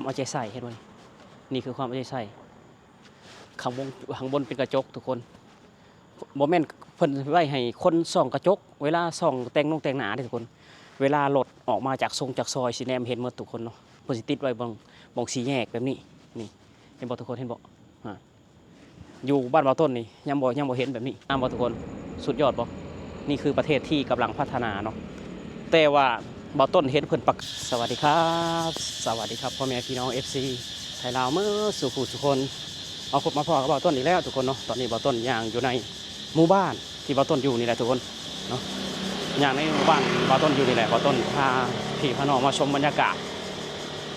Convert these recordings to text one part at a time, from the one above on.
เอาใจใส่เห็นไหมนี่คือความเอาใจใส่ข้างบนเป็นกระจกทุกคนโมเมนต์เพิ่นไว้ให้คนส่องกระจกเวลาส่องแต่งหน้าทุกคนเวลารถออกมาจากซอยสีแนมเห็นหมดทุกคนเนาะเพิ่นสิติดไว้บางสีแยกแบบนี้นี่เห็นบ่ทุกคนเห็นบ่อยู่บ้านบ่าวต้นนี่ยังบ่เห็นแบบนี้บ่ทุกคนสุดยอดบ่นี่คือประเทศที่กำลังพัฒนาเนาะแต่ว่าบ่าวต้นเห็นเพิ่นปักสวัสดีครับพ่อแม่พี่น้อง FC ไทยลาวเมื่อสู่ผู้สุคนเอาพบมาพ่อกับบ่าวต้นอีกแล้วทุกคนเนาะตอนนี้บ่าวต้นย่างอยู่ในหมู่บ้านที่บ่าวต้นอยู่นี่แหละทุกคนเนาะย่างในหมู่บ้านบ่าวต้นอยู่นี่แหละบ่าวต้นพาพี่พาน้องมาชมบรรยากาศ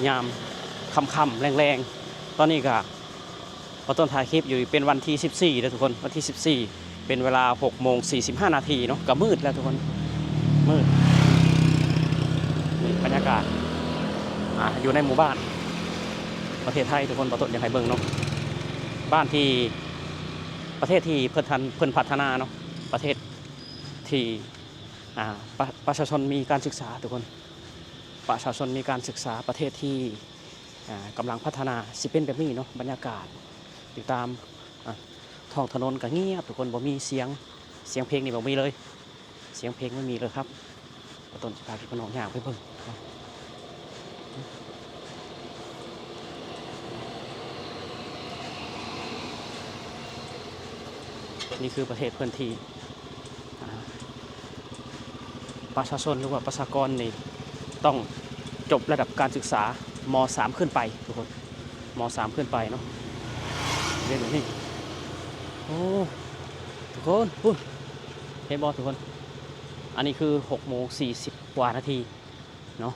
ยามค่ำแรงๆตอนนี้ก็บ่าวต้นถ่ายคลิปอยู่เป็นวันที่14แล้วทุกคนวันที่14เป็นเวลา6:45 นาทีเนาะก็มืดแล้วทุกคนมืดนี่บรรยากาศอยู่ในหมู่บ้านประเทศไทยทุกคนบ่าวต้นอยากให้เบิ่งเนาะบ้านที่ประเทศที่เพิ่นพัฒนาเนาะประเทศที่ประชาชนมีการศึกษาทุกคนประชาชนมีการศึกษาประเทศที่กำลังพัฒนาสิเป็นแบบนี้เนาะบรรยากาศอยู่ตามท้องถนนก็เงียบทุกคนบ่มีเสียงเพลงนี่บ่มีเลยเสียงเพลงไม่มีเลยครับต้นจะพาพี่น้องย่างไปเบิ่งนี่คือประเทศพื้นที่ประชาชนหรือว่าประชากรนี่ต้องจบระดับการศึกษาม.3 ขึ้นไปทุกคนม.3 ขึ้นไปเนาะเรียนแบบนี้โอ้ทุกคนพูดเห็นบอทุกคนอันนี้คือ6:40 กว่านาทีเนาะ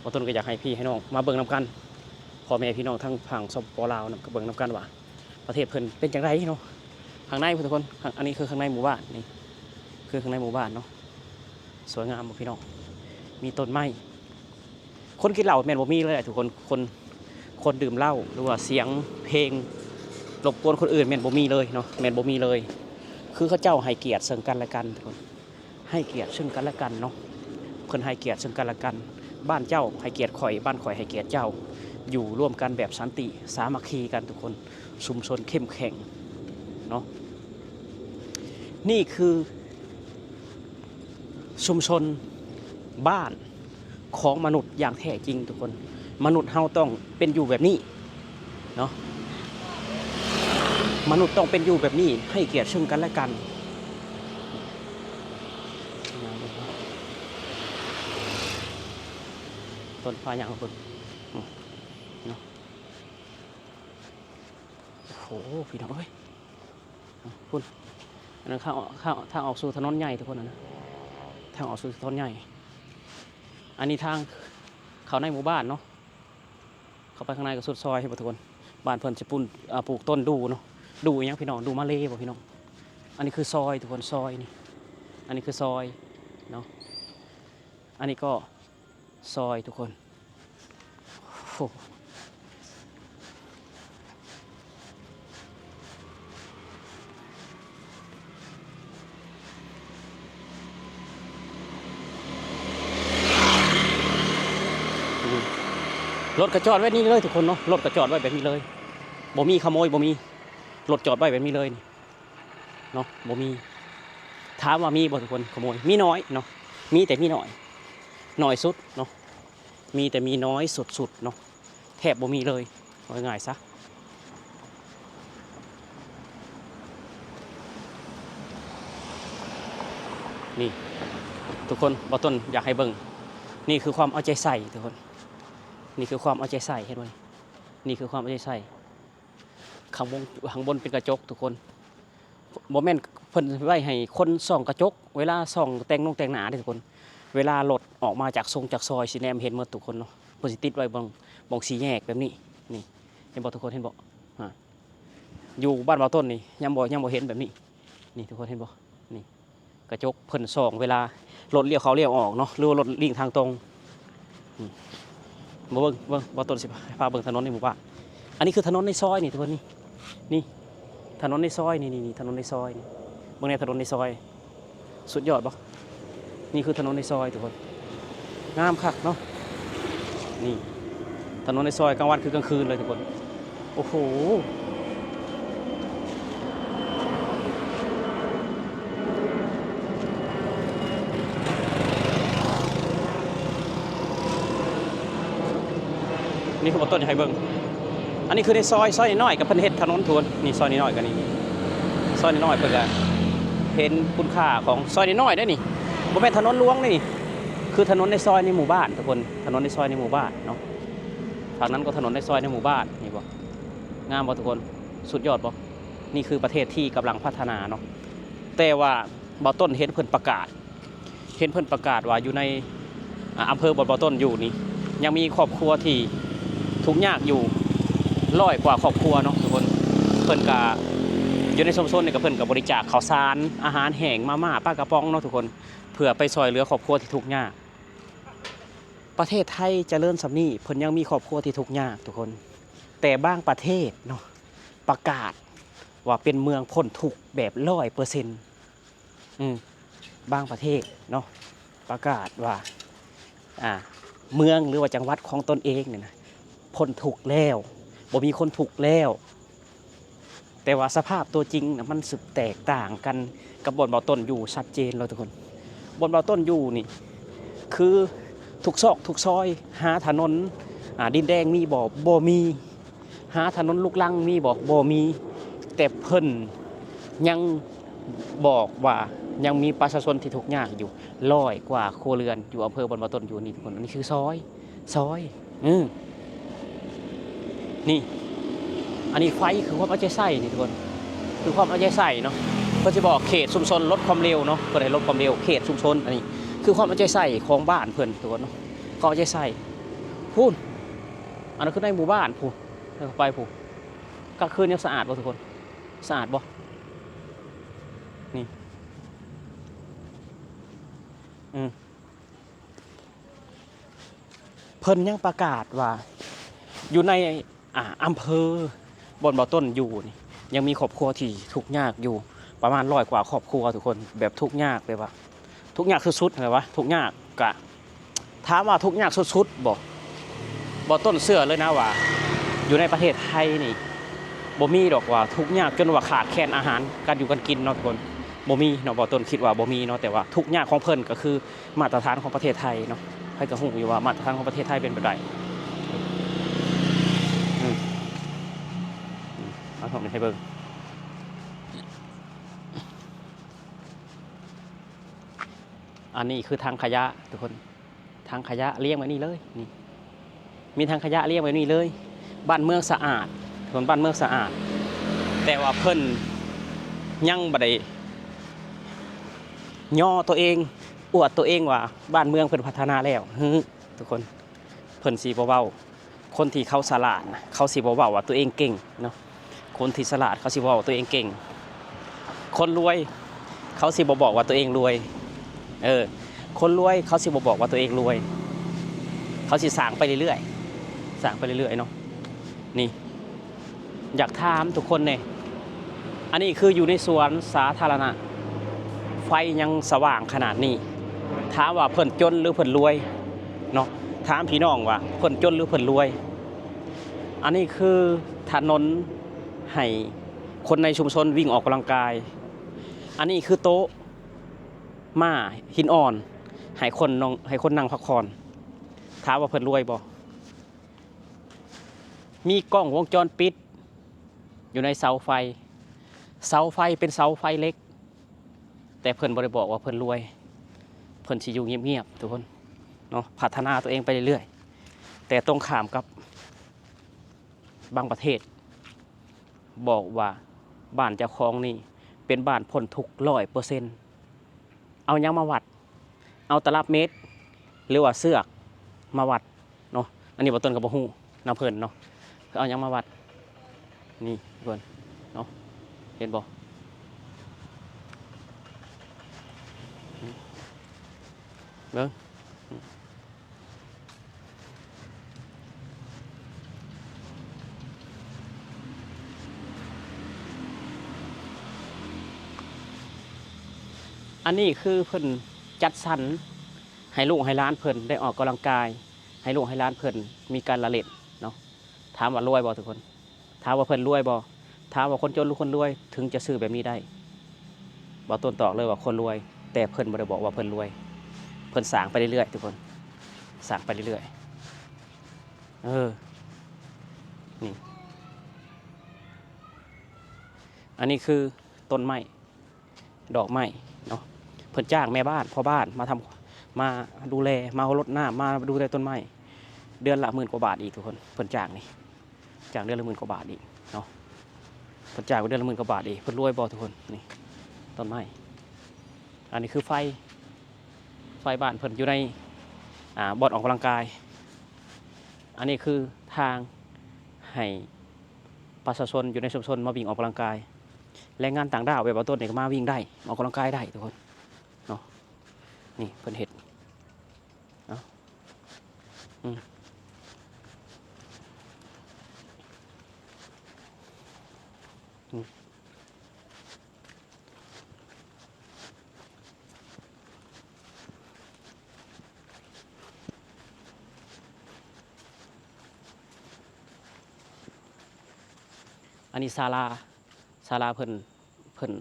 บอต้นก็อยากให้พี่ให้น้องมาเบิ่งนำกันพ่อแม่พี่น้องทั้งฝั่งสปป.ลาวนะก็เบิ่งนำกันว่าประเทศเพิ่นเป็นอย่างไรเนาะข้างในทุกคนอันนี้คือข้างในหมู่บ้านนี่คือข้างในหมู่บ้านเนาะสวยงามพี่น้องมีต้นไม้คนกินเหล้าแม่นบ่มีเลยทุกคนดื่มเหล้าหรือว่าเสียงเพลงรบกวนคนอื่นแม่นบ่มีเลยเนาะแม่นบ่มีเลยคือเขาเจ้าให้เกียรติซึ่งกันและกันทุกคนให้เกียรติซึ่งกันและกันเนาะเพิ่นให้เกียรติซึ่งกันและกันบ้านเจ้าให้เกียรติข่อยบ้านข่อยให้เกียรติเจ้าอยู่ร่วมกันแบบสันติสามัคคีกันทุกคนชุมชนเข้มแข็งเนาะนี่คือชุมชนบ้านของมนุษย์อย่างแท้จริงทุกคนมนุษย์เฮาต้องเป็นอยู่แบบนี้เนาะมนุษย์ต้องเป็นอยู่แบบนี้ให้เกียรติซึ่งกันและกันต้นพาอย่างของคุณเนาะโอ้โหพี่น้องเอ้ยคุณอันนั้นทางออกสู่ถนนใหญ่ทุกคนนะทางออกสู่ถนนใหญ่อันนี้ทางเขาในหมู่บ้านเนาะเข้าไปข้างในก็สุดซอยให้ทุกคนบ้านเพิ่นจะปลูกต้นดูเนาะดูอย่างพี่น้องดูมาเล่บ่พี่น้องอันนี้คือซอยทุกคนซอยนี่อันนี้คือซอยเนาะอันนี้ก็ซอยทุกคนโอ้รถกระจอดไว้นี่เลยทุกคนเนาะรถกระจอดไว้แบบนี้เลยบ่มีขโมยบ่มีรถจอดไว้แบบนี้เลยเนาะบ่มีถามว่ามีบ่ทุกคนขโมยมีน้อยเนาะมีแต่มีน้อยสุดเนาะมีแต่มีน้อยสุดเนาะแทบบ่มีเลยเอาง่ายๆซะนี่ทุกคนบ่ต้นอยากให้เบิ่งนี่คือความเอาใจใส่ทุกคนนี่คือความเอาใจใส่เห็นไหมนี่คือความเอาใจใส่ข้างบนเป็นกระจกทุกคนโมเมนต์เพิ่นไว้ให้คนส่องกระจกเวลาส่องแต่งหน้าทุกคนเวลารถออกมาจากซอยสีแนมเห็นหมดทุกคนเนาะเพิ่นสิติดไว้บางสีแยกแบบนี้นี่เห็นบ่ทุกคนเห็นบ่อยู่บ้านบ่าวต้นนี่ยังบ่เห็นแบบนี้นี่ทุกคนเห็นบ่นี่กระจกเพิ่นส่องเวลารถเลี้ยวเข้าเลี้ยวออกเนาะหรือว่ารถลิ่งทางตรงบ่เบิ่งบ่ต้นสิพาเบิ่งถนนในหมู่บ้านอันนี้คือถนนในซอยนี่ทุกคนนี่ถนนในซอยนี่ถนนในซอยนี่เบิ่งในถนนในซอยสุดยอดบ่นี่คือถนนในซอยทุกคนงามคักเนาะนี่ ถนนในซอยกลางวันคือกลางคืนเลยทุกคนโอ้โหนี่คือบ่ต้นให้เบิ่งอันนี้คือในซอยน้อยกับเพิ่นเฮ็ดถนนทวนนี่ซอยน้อยกันนี่ซอยน้อยเพิ่นก็เห็นคุณค่าของซอยน้อยได้นี่บ่แม่นถนนหลวงนี่คือถนนในซอยในหมู่บ้านทุกคนถนนในซอยในหมู่บ้านเนาะฝั่งนั้นก็ถนนในซอยในหมู่บ้านนี่บ่งามบ่ทุกคนสุดยอดบ่นี่คือประเทศที่กำลังพัฒนาเนาะแต่ว่าบ่ต้นเห็นเพิ่นประกาศว่าอยู่ในอำเภอบ่ต้นอยู่นี่ยังมีครอบครัวที่ทุกข์ยากอยู่100 กว่าครอบครัวเนาะทุกคนเพิ่นก็อยู่ในชุมชนนี่ก็เพิ่นก็บริจาคข้าวสารอาหารแห้งมาม่าปลากระป๋องเนาะทุกคนเพื่อไปช่วยเหลือครอบครัวที่ทุกข์ยากประเทศไทยเจริญสำนี้เพิ่นยังมีครอบครัวที่ทุกข์ยากทุกคนแต่บางประเทศเนาะประกาศว่าเป็นเมืองพ้นทุกข์แบบ100%บางประเทศเนาะประกาศว่าเมืองหรือว่าจังหวัดของตนเองเนี่ยนะพ้นทุกข์แล้วบ่มีคนทุกข์แล้วแต่ว่าสภาพตัวจริงนะมันสึกแตกต่างกันกับบนเบาต้นอยู่ชัดเจนเลยทุกคนบนเบาต้นอยู่นี่คือทุกซอกทุกซอยหาถนนดินแดงมีบ่มีหาถนนลูกลังมีบ่มีแต่เพิ่นยังบอกว่ายังมีประชาชนที่ทุกข์ยากอยู่100 กว่าครัวเรือนอยู่อำเภอบนเบาต้นอยู่นี่ทุกคนอันนี้คือซอยนี่อันนี้ไฟคือความเอาใจใส่นี่ทุกคนคือความเอาใจใส่เนาะเพื่อจะบอกเขตชุมชนลดความเร็วเนาะเพื่อให้ลดความเร็วเขตชุมชนอันนี้คือความเอาใจใส่ของบ้านเพื่อนทุกคนเนาะก็เอาใจใส่พูนอันนั้นคือในหมู่บ้านพูนเข้าไปพูนกลางคืนยังสะอาดบ่ทุกคนสะอาดบ่นี่เพิ่นยังประกาศว่าอยู่ในอำเภอบนบ่อต้นอยู่นี่ยังมีครอบครัวที่ทุกข์ยากอยู่ประมาณ100 กว่าครอบครัวทุกคนแบบทุกข์ยากเลยว่าทุกข์ยากสุดๆเลยวะทุกข์ยากกะถามว่าทุกข์ยากสุดๆบ่ต้นเสื้อเลยนะว่าอยู่ในประเทศไทยนี่บ่มีดอกว่าทุกข์ยากจนว่าขาดแคลนอาหารการอยู่กันกินเนาะทุกคนบ่มีเนาะบ่ต้นคิดว่าบ่มีเนาะแต่ว่าทุกข์ยากของเพิ่นก็คือมาตรฐานของประเทศไทยเนาะให้ก็ฮู้อยู่ว่ามาตรฐานของประเทศไทยเป็นแบบใดเอาผมให้เบิ่งอันนี้คือทางขยะทุกคนทางขยะเลี้ยงไว้นี่เลยนี่มีทางขยะเลี้ยงไว้นี่เลยบ้านเมืองสะอาดทุกคนบ้านเมืองสะอาดแต่ว่าเพิ่นยังบ่ได้ย่อตัวเองอวดตัวเองว่าบ้านเมืองเพิ่นพัฒนาแล้วทุกคนเพิ่นสิบ่เว้าคนที่เขาฉลาดนะเขาสิบ่เว้าว่าตัวเองเก่งเนาะคนที่ฉลาดเขาสิบ่เว้าว่าตัวเองเก่งคนรวยเขาสิบ่บอกว่าตัวเองรวยคนรวยเขาสิบ่บอกว่าตัวเองรวยเขาสิสร้างไปเรื่อยๆสร้างไปเรื่อยๆเนาะนี่อยากถามทุกคนเนี่ยอันนี้คืออยู่ในสวนสาธารณะไฟยังสว่างขนาดนี้ถามว่าเพิ่นจนหรือเพิ่นรวยเนาะถามพี่น้องว่าเพิ่นจนหรือเพิ่นรวยอันนี้คือถนนให้คนในชุมชนวิ่งออกกำลังกายอันนี้คือโต๊ะม้าหินอ่อนให้คนนั่งพักผ่อนถามว่าเพิ่นรวยบ่มีกล้องวงจรปิดอยู่ในเสาไฟเป็นเสาไฟเล็กแต่เพิ่นบ่ได้บอกว่าเพิ่นรวยเพิ่นสิอยู่เงียบๆทุกคนเนาะพัฒนาตัวเองไปเรื่อยๆแต่ตรงข้ามกับบางประเทศบอกว่าบ้านเจ้าของนี่เป็นบ้านพ้นทุกข์100%เอายังมาวัดเอาตลับเมตรหรือว่าเสือกมาวัดเนาะอันนี้บ่ต้นกับบ่ฮู้นำเพิ่นเนาะเอายังมาวัดนี่เพิ่นเนาะเห็นบ่เบิ่งอันนี้คือเพิ่นจัดสรรให้ลูกให้หลานเพิ่นได้ออกกำลังกายให้ลูกให้หลานเพิ่นมีการละเล่น ามว่ารวยบ่ทุกคนถามว่าเพิ่นรวยบ่ถามว่าคนจนหรือคนรวยถึงจะซื้อแบบนี้ได้บ่ต้นตอกเลยว่าคนรวยแต่เพิ่นบ่ได้บอกว่าเพิ่นรวยเพิ่นสร้างไปเรื่อยๆทุกคนสร้างไปเรื่อยๆนี่อันนี้คือต้นไม้ดอกไม้เนาะเพิ่นจ้างแม่บ้านพ่อบ้านมาดูแลมารดน้ำมาดูแลต้นไม้เดือนละ10,000 กว่าบาทอีกทุกคนเพิ่นจ้างนี่จ้างเดือนละ10,000 กว่าบาทอีกเนาะเพิ่นจ้างเดือนละ10,000 กว่าบาทอีกเพิ่นรวยบ่ทุกคนนี่ต้นไม้อันนี้คือไฟบ้านเพิ่นอยู่ในบ่อนออกกำลังกายอันนี้คือทางให้ประชาชนอยู่ในชุมชนมาวิ่งออกกำลังกายแรงงานต่างด้าวแบบว่าต้นเนี่ยก็มาวิ่งได้ออกกำลังกายได้ทุกคนเนาะนี่เพิ่นเห็ดเนาะอันนี้ศาลาเพิ่น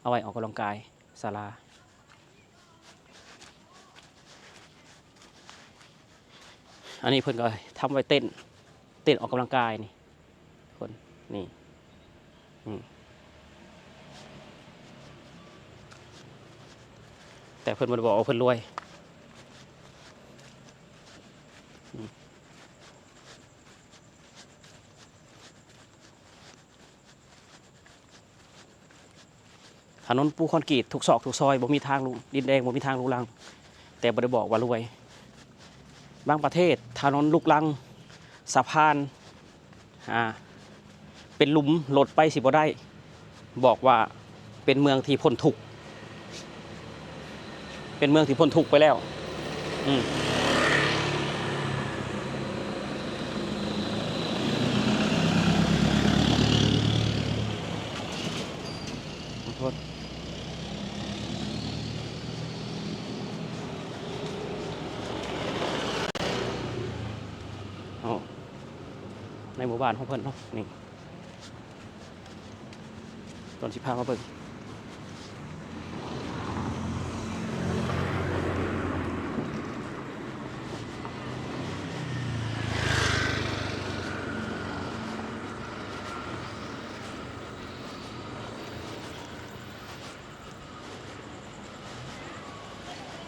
เอาไว้ออกกำลังกายศาลาอันนี้เพิ่นก็ทำไว้เต้นออกกำลังกายนี่คนนี่แต่เพิ่นบ่ได้บอกว่าเพิ่นรวยถนนปูคอนกรีตทุกซอกทุกซอยบ่มีทางลุดินแดงบ่มีทางลุลังแต่บ่ได้บอกว่ารวยบางประเทศถนนลูกลังสะพานเป็นหลุมรถไปสิบ่ได้บอกว่าเป็นเมืองที่พ้นทุกข์เป็นเมืองที่พ้นทุกข์ไปแล้วขอโทษในหมู่บ้านของเพิ่นเนาะนี่ตอนสิพามาเบิ่ง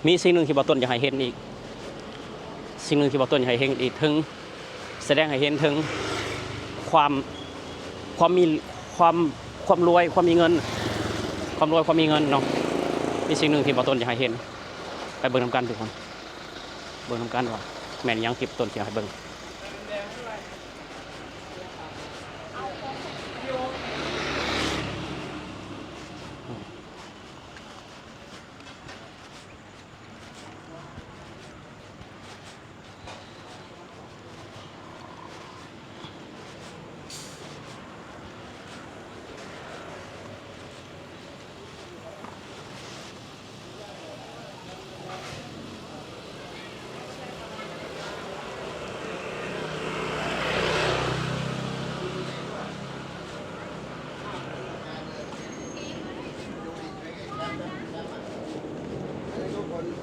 มีสิ่งหนึ่งที่บ่ต้นอยากให้เห็นอีกสิ่งหนึ่งที่บ่ต้นอยากให้เห็นอีกถึงแสดงให้เห็นถึงความมีความรวยความมีเงินความรวยความมีเงินเนาะมีสิ่งหนึ่งที่บ่ต้นอยากให้เห็นไปเบิ่งนำกันทุกคนเบิ่งนำกันว่าแม่นยังติดต้นที่ให้เบิ่ง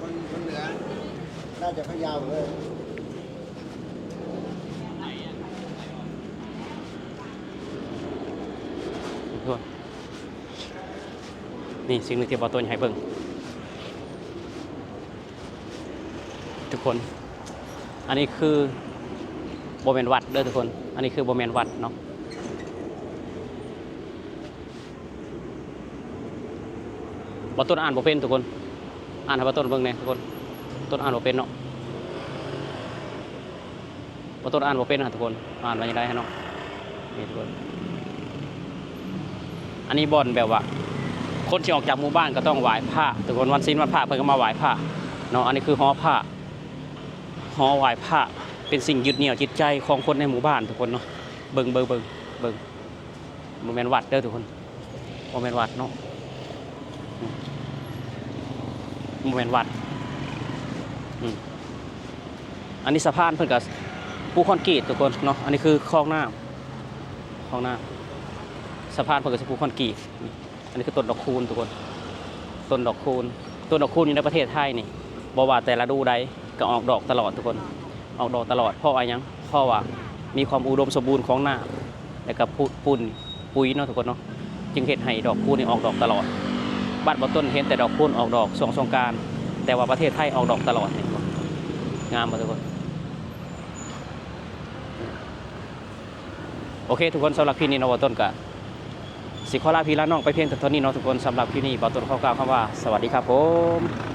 คนเหนือน่าจะพะเยาเลยนี่สิ่งหนึ่งที่บ่ต้นอยากให้เบิ่งทุกคนอันนี้คือบ่แม่นวัดเด้อทุกคนอันนี้คือบ่แม่นวัดเนาะบ่ต้นอ่านบ่เป็นทุกคนอ่านให้บ่ต้นเบิ่งแหน่ทุกคนต้นอ่านบ่เป็นเนาะบ่ต้นอ่านบ่เป็นนะทุกคนอ่านว่าจังได๋ฮะเนาะนี่ทุกคนอันนี้บ่อนแบบว่าคนที่ออกจากหมู่บ้านก็ต้องไหว้พระทุกคนวันศีลวันพระเพิ่นก็มาไหว้พระเนาะอันนี้คือหอพระหอไหว้พระเป็นสิ่งยึดเหนี่ยวจิตใจของคนในหมู่บ้านทุกคนเนาะเบิ่งบ่แม่นวัดเด้อทุกคนบ่แม่นวัดเนาะบ่แม่นวัดอันนี้สะพานเพิ่นก็ ปูคอนกรีตทุกคนเนาะอันนี้คือคลองน้ำคลองน้ำสะพานเพิ่นก็สิปูคอนกรีตนี่อันนี้คือต้นดอกคูณทุกคนต้นดอกคูณต้นดอกคูณอยู่ในประเทศไทยนี่บ่ว่าแต่ละฤดูใดก็ออกดอกตลอดทุกคนออกดอกตลอดเพราะว่าหยังเพราะว่ามีความอุดมสมบูรณ์ของน้ำแล้วก็ปุ๋ยเนาะทุกคนเนาะจึงเฮ็ดให้ดอกคูณนี่ออกดอกตลอดบ้านบ่ต้นเห็นแต่ดอกคูณออกดอกช่วงสงกรานต์แต่ว่าประเทศไทยออกดอกตลอดนี่งามบ่ทุกคนโอเคทุกคนสำหรับคลิปนี้เนาะบ่ต้นก็สิขอลาพี่ลาน้องไปเพียงแต่เท่านี้เนาะทุกคนสำหรับคลิปนี้บ่ต้นขอกล่าวคำว่าสวัสดีครับผม